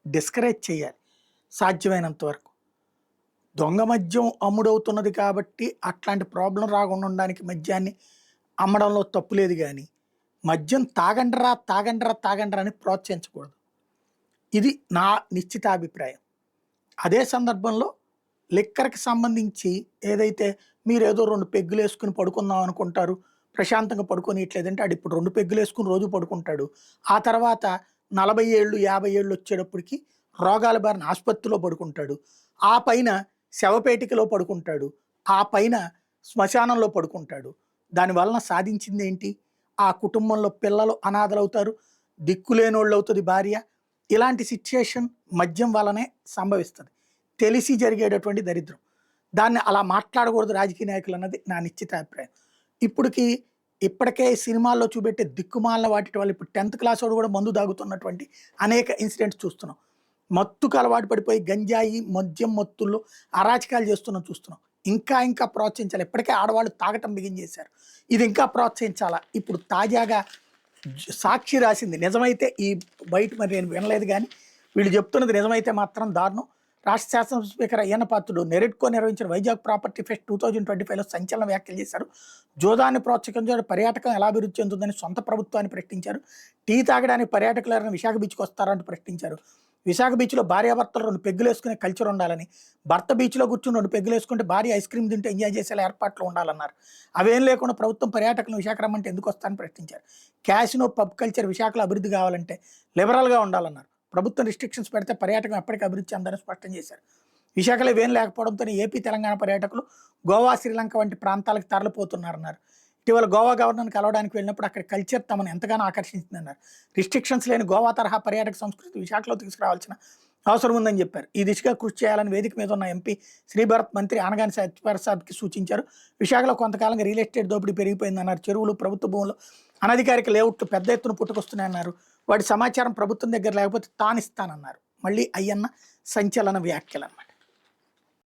Discourage చేయాలి సాధ్యమైనంత వరకు. దొంగ మద్యం అమ్ముడవుతున్నది కాబట్టి అట్లాంటి ప్రాబ్లం రాకుండా ఉండడానికి మద్యాన్ని అమ్మడంలో తప్పు లేదు గానీ, మద్యం తాగండ్రా, తాగండ్రా, తాగండ్రా అని ప్రోత్సహించకూడదు. ఇది నా నిశ్చితాభిప్రాయం. అదే సందర్భంలో లిక్కర్‌కి సంబంధించి ఏదైతే మీరేదో 2 పెగ్గులేసుకొని పడుకుందాం అనుకుంటారు, ప్రశాంతంగా పడుకోనియట్లేదంటే ఆడిప్పుడు 2 పెగ్గులేసుకొని రోజు పడుకుంటాడు. ఆ తర్వాత 40 ఏళ్ళు, 50 ఏళ్ళు వచ్చేటప్పటికి రోగాల బారిన ఆసుపత్రిలో పడుకుంటాడు. ఆ పైన శవపేటికలో పడుకుంటాడు. ఆ పైన శ్మశానంలో పడుకుంటాడు. దానివలన సాధించిందేంటి? ఆ కుటుంబంలో పిల్లలు అనాథలవుతారు. దిక్కులేనోళ్ళవుతది భార్య. ఇలాంటి సిట్యుయేషన్ మద్యం వల్లనే సంభవిస్తది. తెలిసి జరిగేటటువంటి దరిద్రం. దాన్ని అలా మాట్లాడకూడదు రాజకీయ నాయకులన్నది నా నిశ్చితాభిప్రాయం. ఇప్పటికి ఇప్పటికే సినిమాల్లో చూపెట్టే దిక్కుమాలిన వాటి వల్ల ఇప్పుడు 10th క్లాసోడు కూడా మందు తాగుతున్నటువంటి అనేక ఇన్సిడెంట్స్ చూస్తున్నాం. మత్తుకు అలవాటు పడిపోయి గంజాయి, మద్యం మత్తుల్లో అరాచకాలు చూస్తున్నాం. ఇంకా ఇంకా ప్రోత్సహించాలి. ఇప్పటికే ఆడవాళ్ళు తాగటం బిగించేశారు. ఇది ఇంకా ప్రోత్సహించాలా? ఇప్పుడు తాజాగా సాక్షి రాసింది నిజమైతే ఈ బయట మరి నేను వినలేదు కానీ వీళ్ళు చెప్తున్నది నిజమైతే మాత్రం దారుణం. రాష్ట్ర శాసనసభ స్పీకర్ అయ్యన్న పాత్రుడు నెరెడ్కో నిర్వహించిన వైజాగ్ ప్రాపర్టీ ఫెస్ట్ 2025లో సంచలన వ్యాఖ్యలు చేశారు. జోదాన్ని ప్రోత్సహించారు. పర్యాటకం ఎలా అభివృద్ధి చెందుతుందని సొంత ప్రభుత్వాన్ని ప్రశ్నించారు. టీ తాగడానికి పర్యాటకులు ఎవరైనా విశాఖ బీచ్కి వస్తారంటూ ప్రశ్నించారు. విశాఖ బీచ్లో భార్యాభర్తలు 2 పెగ్గులు వేసుకునే కల్చర్ ఉండాలని, భర్త బీచ్లో కూర్చుని 2 పెగ్గులు వేసుకుంటే భార్య ఐస్ క్రీమ్ తింటే ఎంజాయ్ చేసేలా ఏర్పాట్లు ఉండాలన్నారు. అవేం లేకుండా ప్రభుత్వం పర్యాటకులను విశాఖ రమ్మంటే ఎందుకు వస్తారని ప్రశ్నించారు. క్యాసినో, పబ్ కల్చర్ విశాఖలో అభివృద్ధి కావాలంటే లిబరల్గా ఉండాలన్నారు. ప్రభుత్వం రిస్ట్రిక్షన్స్ పెడితే పర్యాటకం ఎప్పటికీ అభివృద్ధి చెందని స్పష్టం చేశారు. విశాఖలో ఇవేం లేకపోవడంతో ఏపీ, తెలంగాణ పర్యాటకులు గోవా, శ్రీలంక వంటి ప్రాంతాలకు తరలిపోతున్నారన్నారు. ఇటీవల గోవా గవర్నర్ని కలవడానికి వెళ్ళినప్పుడు అక్కడ కల్చర్ తమను ఎంతగానో ఆకర్షించిందన్నారు. రిస్ట్రిక్షన్స్ లేని గోవా తరహా పర్యాటక సంస్కృతి విశాఖలో తీసుకురావాల్సిన అవసరం ఉందని చెప్పారు. ఈ దిశగా కృషి చేయాలని వేదిక మీద ఉన్న ఎంపీ శ్రీభరత్ మంత్రి అనగాని సత్యప్రసాద్కి సూచించారు. విశాఖలో కొంతకాలంగా రియల్ ఎస్టేట్ దోపిడీ పెరిగిపోయిందన్నారు. చెరువులు, ప్రభుత్వ భూములు, అనధికారిక లేఅవుట్లు పెద్ద ఎత్తున పుట్టుకొస్తున్నాయన్నారు. వాటి సమాచారం ప్రభుత్వం దగ్గర లేకపోతే తానిస్తానన్నారు. మళ్ళీ అయ్యన్న సంచలన వ్యాఖ్యలు అన్నమాట.